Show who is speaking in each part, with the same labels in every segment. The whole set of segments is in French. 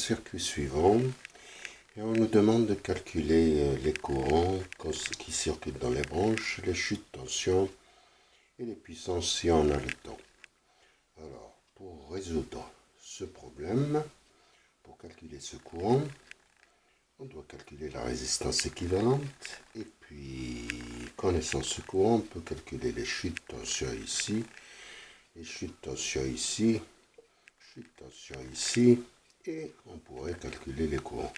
Speaker 1: circuit suivant et on nous demande de calculer les courants qui circulent dans les branches, les chutes de tension et les puissances si on a le temps. Alors, pour résoudre ce problème, pour calculer ce courant, on doit calculer la résistance équivalente et puis, connaissant ce courant, on peut calculer les chutes de tension ici, les chutes de tension ici, chutes de tension ici, et on pourrait calculer les courants.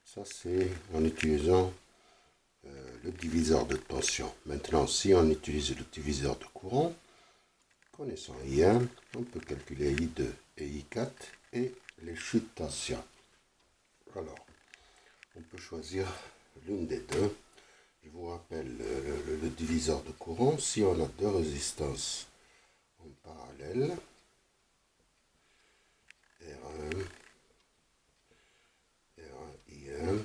Speaker 1: Ça, c'est en utilisant le diviseur de tension. Maintenant, si on utilise le diviseur de courant, connaissant I1, on peut calculer I2 et I4 et les chutes de tension. Alors, on peut choisir l'une des deux. Je vous rappelle le diviseur de courant. Si on a deux résistances en parallèle, R1, I1,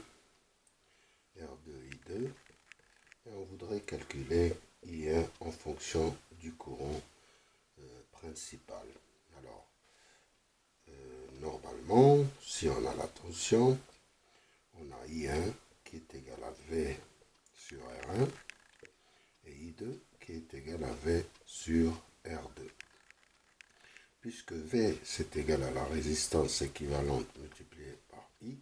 Speaker 1: R2, I2, et on voudrait calculer I1 en fonction du courant principal. Alors, normalement, si on a la tension, on a I1 qui est égal à V sur R1 et I2 qui est égal à V sur R2. Puisque V c'est égal à la résistance équivalente multipliée par I,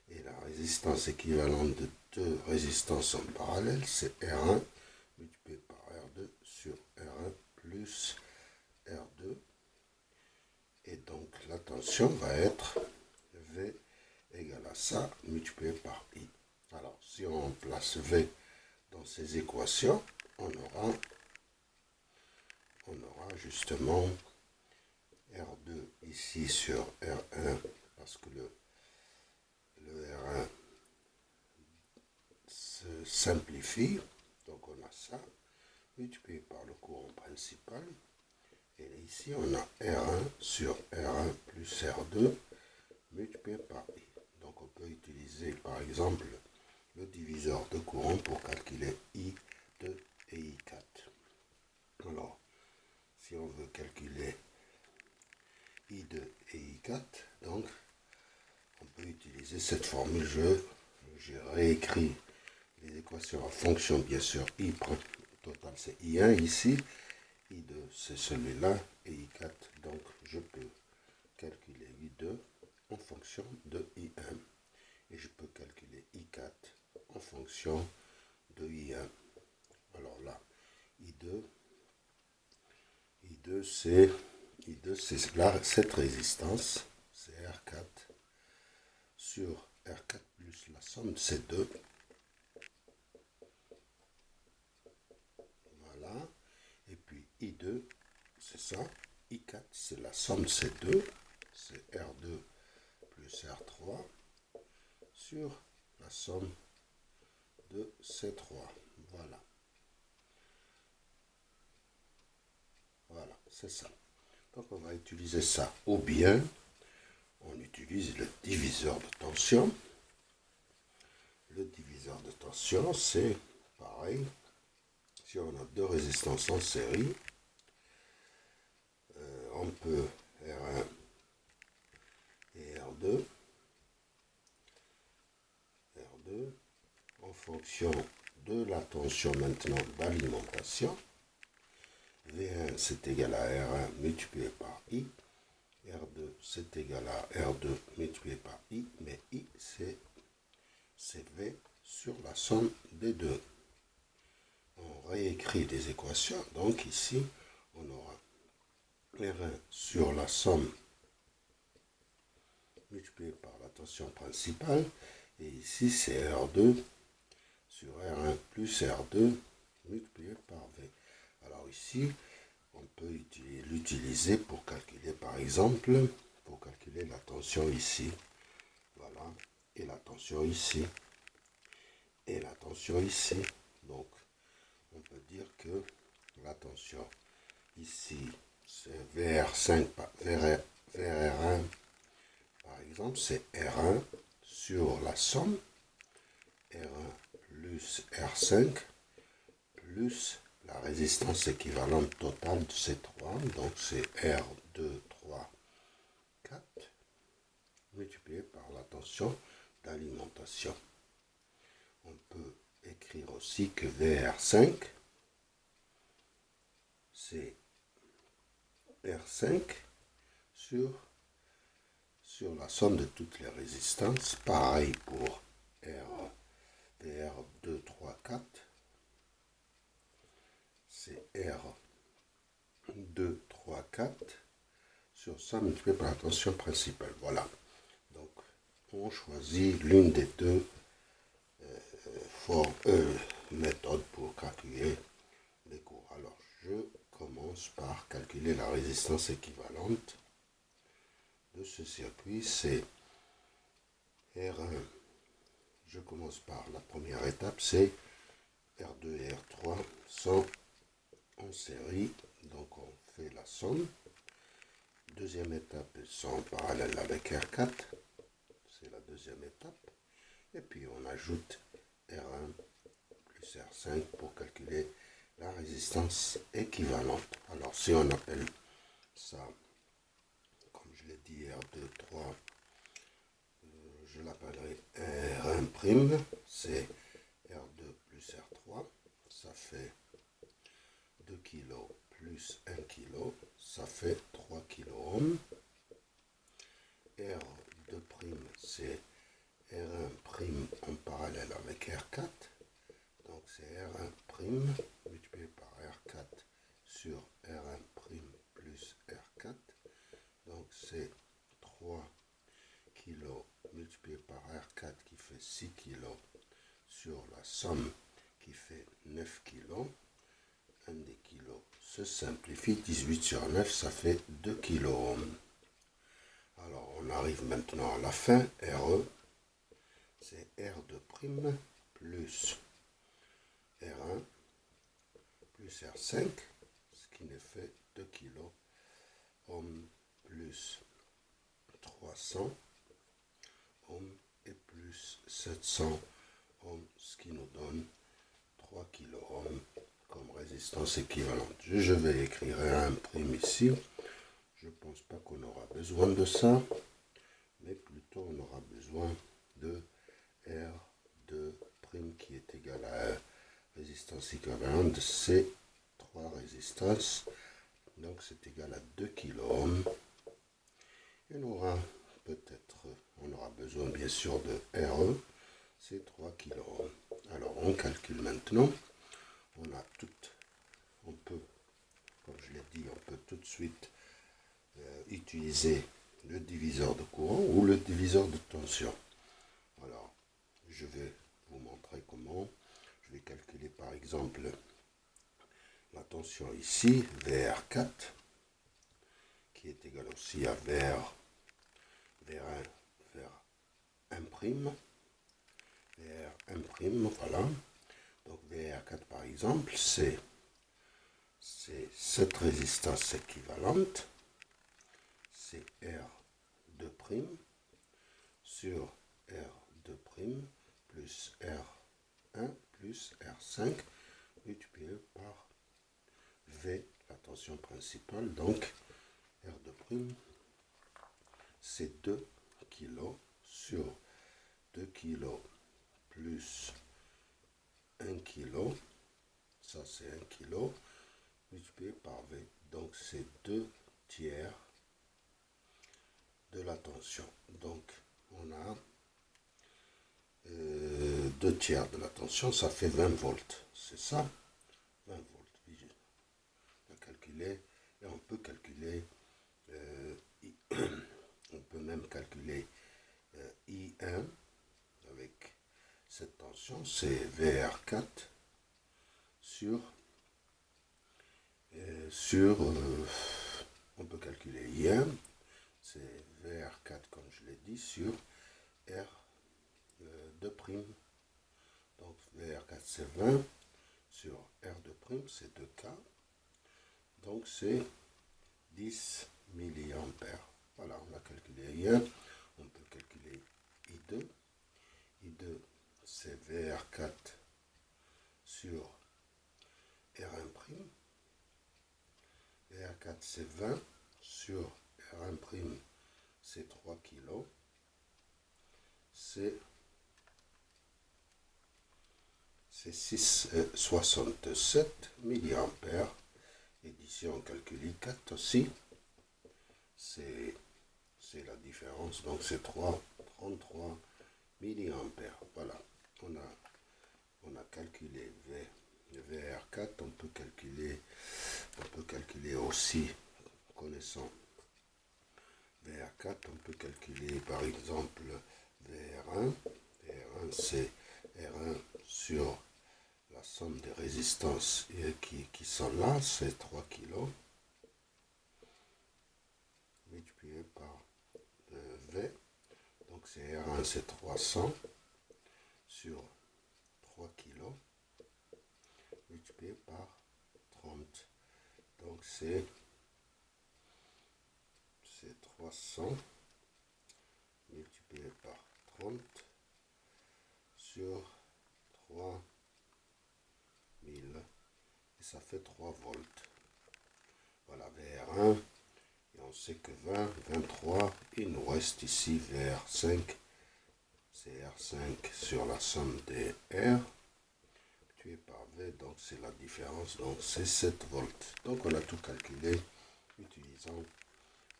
Speaker 1: et la résistance équivalente de deux résistances en parallèle, c'est R1 multiplié par R2 sur R1 plus R2. Et donc la tension va être V égale à ça multiplié par I. Alors si on place V dans ces équations, on aura justement R2 ici sur R1, parce que le R1 se simplifie, donc on a ça, multiplié par le courant principal, et ici on a R1 sur R1 plus R2, multiplié par I. Donc on peut utiliser par exemple le diviseur de courant pour calculer I2 et I4. Alors, si on veut calculer I2 et I4, donc on peut utiliser cette formule. J'ai réécrit les équations en fonction, bien sûr, I total c'est I1 ici, I2 c'est celui-là et I4, donc je peux calculer I2 en fonction de I1 et je peux calculer I4 en fonction de I1. Alors là, I2 c'est là, cette résistance, c'est R4 sur R4 plus la somme de ces deux. Voilà. Et puis I2, c'est ça. I4, c'est la somme de ces deux. C'est R2 plus R3 sur la somme de ces trois. Voilà. Voilà, c'est ça. Donc on va utiliser ça. Ou bien, on utilise le diviseur de tension. Le diviseur de tension, c'est pareil. Si on a deux résistances en série, on peut R1 et R2 en fonction de la tension maintenant d'alimentation. V1 c'est égal à R1 multiplié par I. R2 c'est égal à R2 multiplié par I, mais I c'est V sur la somme des deux. On réécrit les équations, donc ici on aura R1 sur la somme multiplié par la tension principale, et ici c'est R2 sur R1 plus R2 multiplié par V. Alors ici, on peut l'utiliser pour calculer, par exemple, pour calculer la tension ici, voilà, et la tension ici, et la tension ici. Donc, on peut dire que la tension ici, c'est VR5, VRR1, par exemple, c'est R1 sur la somme, R1 plus R5, plus la résistance équivalente totale de ces trois, donc c'est R2, 3, 4, multiplié par la tension d'alimentation. On peut écrire aussi que VR5, c'est R5 sur la somme de toutes les résistances. Pareil pour VR2, 3, 4. C'est R2, 3, 4 sur ça multiplié par la tension principale. Voilà. Donc, on choisit l'une des deux méthodes pour calculer les cours. Alors, je commence par calculer la résistance équivalente de ce circuit. C'est R1. Je commence par la première étape, c'est R2 et R3 sont en série, donc on fait la somme. Deuxième étape, ils sont en parallèle avec R4, c'est la deuxième étape. Et puis on ajoute R1 plus R5 pour calculer la résistance équivalente. Alors si on appelle ça, comme je l'ai dit, R2, 3, je l'appellerai R1', c'est R2 plus R3, ça fait 2 kg plus 1 kg, ça fait 3 kΩ. R2', c'est R1' en parallèle avec R4, donc c'est R1' multiplié par R4 sur R1' plus R4, donc c'est 3 kg multiplié par R4 qui fait 6 kg sur la somme qui fait 9 kg. 1 des kilos se simplifie, 18 sur 9, ça fait 2 kg. Alors on arrive maintenant à la fin, RE, c'est R2' plus R1 plus R5, ce qui nous fait 2 kg plus 300 ohms et plus 700 ohms, ce qui nous donne 3 kg comme résistance équivalente. Je vais écrire R1' ici. Je ne pense pas qu'on aura besoin de ça, mais plutôt on aura besoin de R2' qui est égal à résistance équivalente de ces trois résistances. Donc c'est égal à 2 kg. Et on aura besoin bien sûr de RE, c'est 3 kg. Alors on calcule maintenant. On peut, comme je l'ai dit, on peut tout de suite utiliser le diviseur de courant ou le diviseur de tension. Alors, je vais vous montrer comment. Je vais calculer par exemple la tension ici, VR4, qui est égal aussi à VR1, voilà. Donc VR4 par exemple, c'est cette résistance équivalente, c'est R2' sur R2' plus R1 plus R5 multiplié par V, la tension principale. Donc R2', c'est 2 kg sur 2 kg plus 1 kg, ça c'est 1 kg, multiplié par V, donc c'est 2 tiers de la tension. Donc on a 2 tiers de la tension, ça fait 20 volts, c'est ça, 20 volts. On va calculer, et on peut calculer, on peut même calculer I1 avec cette tension, c'est VR4 on peut calculer I1, c'est VR4 comme je l'ai dit, sur R2'. Donc VR4 c'est 20 sur R2', c'est 2K. Donc c'est 10 milliampères. Voilà, on a calculé I1. On peut calculer I2. I2 c'est VR4 sur R1'. VR4 c'est 20 sur R1', c'est 3 kg. c'est 6,67 milliampères. Et d'ici on calcule I4 aussi. C'est la différence. Donc c'est 33 milliampères. Voilà. On a calculé VR4. On peut calculer aussi, connaissant VR4, on peut calculer par exemple VR1. VR1 c'est R1 sur la somme des résistances qui sont là, c'est 3 kg, multiplié par V. Donc c'est R1 c'est 300 sur 3 kg, multiplié par 30. Donc c'est 300 multiplié par 30 sur 3000, et ça fait 3 volts. Voilà VR1, et on sait que 23, il nous reste ici VR5, c'est R5 sur la somme des R, tué par V, donc c'est la différence, donc c'est 7 volts. Donc on a tout calculé utilisant.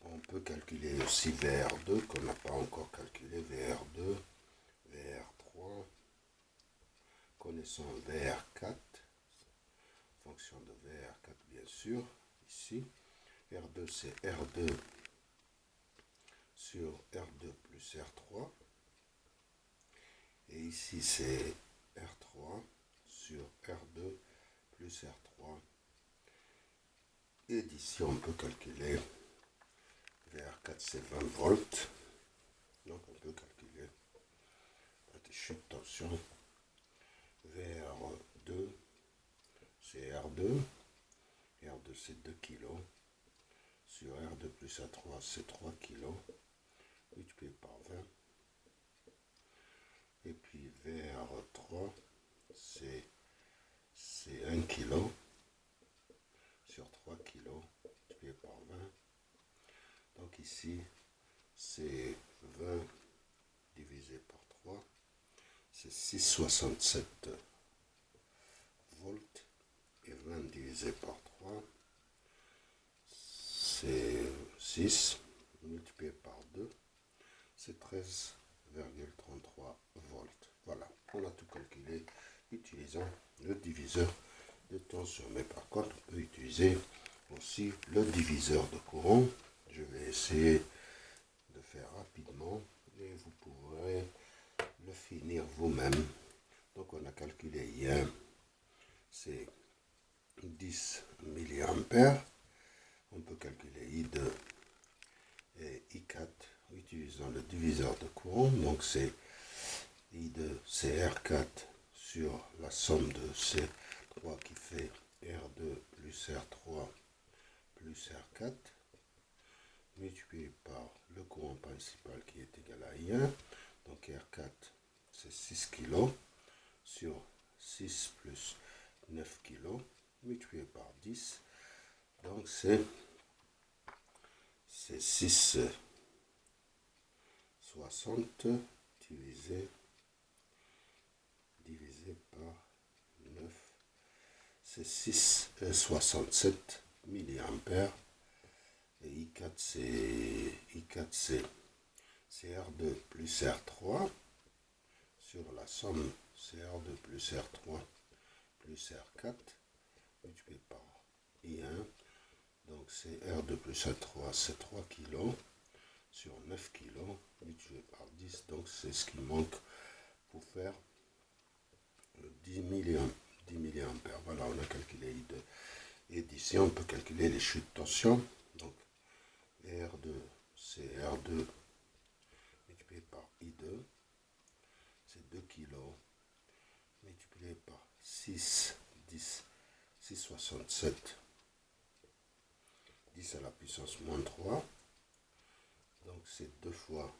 Speaker 1: On peut calculer aussi VR2 qu'on n'a pas encore calculé, VR2, VR3, connaissant VR4, fonction de VR4 bien sûr, ici, R2 c'est R2 sur R2 plus R3, et ici c'est R3 sur R2 plus R3, et d'ici on peut calculer VR4 c'est 20 volts, donc on peut calculer la chute de tension. VR2 c'est R2, R2 c'est 2 kg, sur R2 plus R3 c'est 3 kg, multiplié par 20, et puis VR3 c'est 1 kg, sur 3 kg, multiplié par 20. Donc ici, c'est 20 divisé par 3, c'est 6,67 volts, et 20 divisé par 3, c'est 6, multiplié par 2, c'est 13,33 volts. Voilà, on a tout calculé utilisant le diviseur de tension. Mais par contre, on peut utiliser aussi le diviseur de courant. Je vais essayer de faire rapidement et vous pourrez le finir vous-même. Donc on a calculé hier, c'est 10 milliampères. On peut calculer I2 et I4 utilisant le diviseur de courant. Donc c'est I2, c'est R4 sur la somme de C3 qui fait R2 plus R3 plus R4, multiplié par le courant principal qui est égal à I1. Donc R4 c'est 6 kg sur 6 plus 9 kg, multiplié par 10. Donc c'est 6,60 divisé par 9, c'est 6,67 milliampères. Et I4 c'est R2 plus R3 sur la somme, c'est R2 plus R3 plus R4 multiplié par I1. Donc c'est R2 plus R3, c'est 3 kg sur 9 kg multiplié par 10. Donc c'est ce qui manque pour faire 10 milliampères. Voilà, on a calculé I2. Et d'ici, on peut calculer les chutes de tension. Donc R2, c'est R2 multiplié par I2. C'est 2 kg multiplié par 6, 10, 6,67. 10 à la puissance moins 3. Donc c'est 2 fois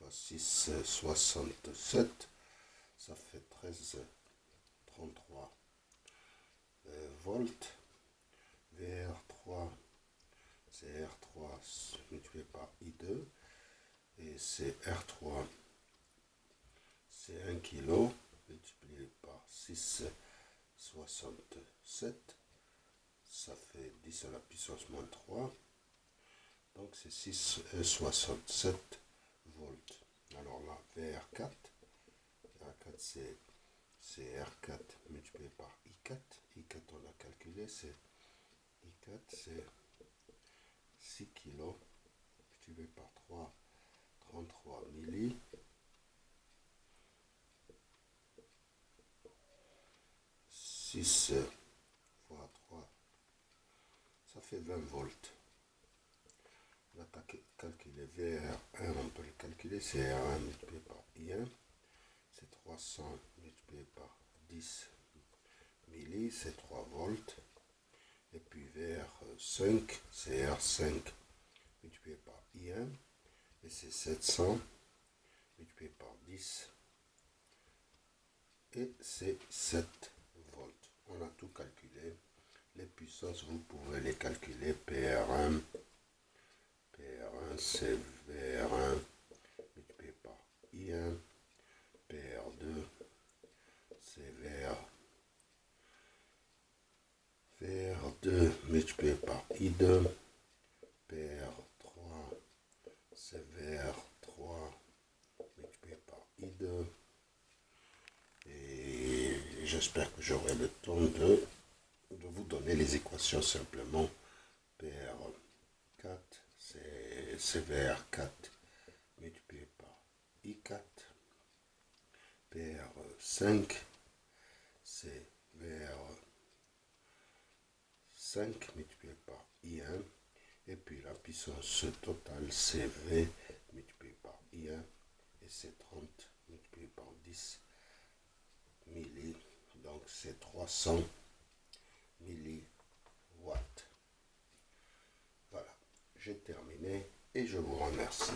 Speaker 1: 6,67. Ça fait 13,33 volts. VR3, c'est R3 multiplié par I2. Et et c'est R3, c'est 1 kg multiplié par 6,67, ça fait 10 à la puissance moins 3, donc c'est 6,67 volts. Alors là, VR4, c'est R4 multiplié par I4, I4 on a calculé, c'est I4 c'est 6 kg multiplié par 3, 33 milli, 6 fois 3, ça fait 20 volts. On a calculé VR1, on peut le calculer, c'est R1 multiplié par I1, c'est 300 multiplié par 10 milli, c'est 3 volts. Et puis VR5, c'est R5 multiplié par I1, et c'est 700 multiplié par 10, et c'est 7 volts. On a tout calculé. Les puissances, vous pouvez les calculer. PR1 c'est VR1 multiplié par I1, PR2 c'est VR2 multiplié par I2, PR3 c'est VR3 multiplié par I2, et j'espère que j'aurai le temps de vous donner les équations simplement. PR4 c'est VR4 multiplié par I4, PR5 c'est VR5 multiplié par I1, et puis la puissance totale c'est V multiplié par I1, et c'est 30 multiplié par 10 milli, donc c'est 300 milliwatts. Voilà, j'ai terminé et je vous remercie.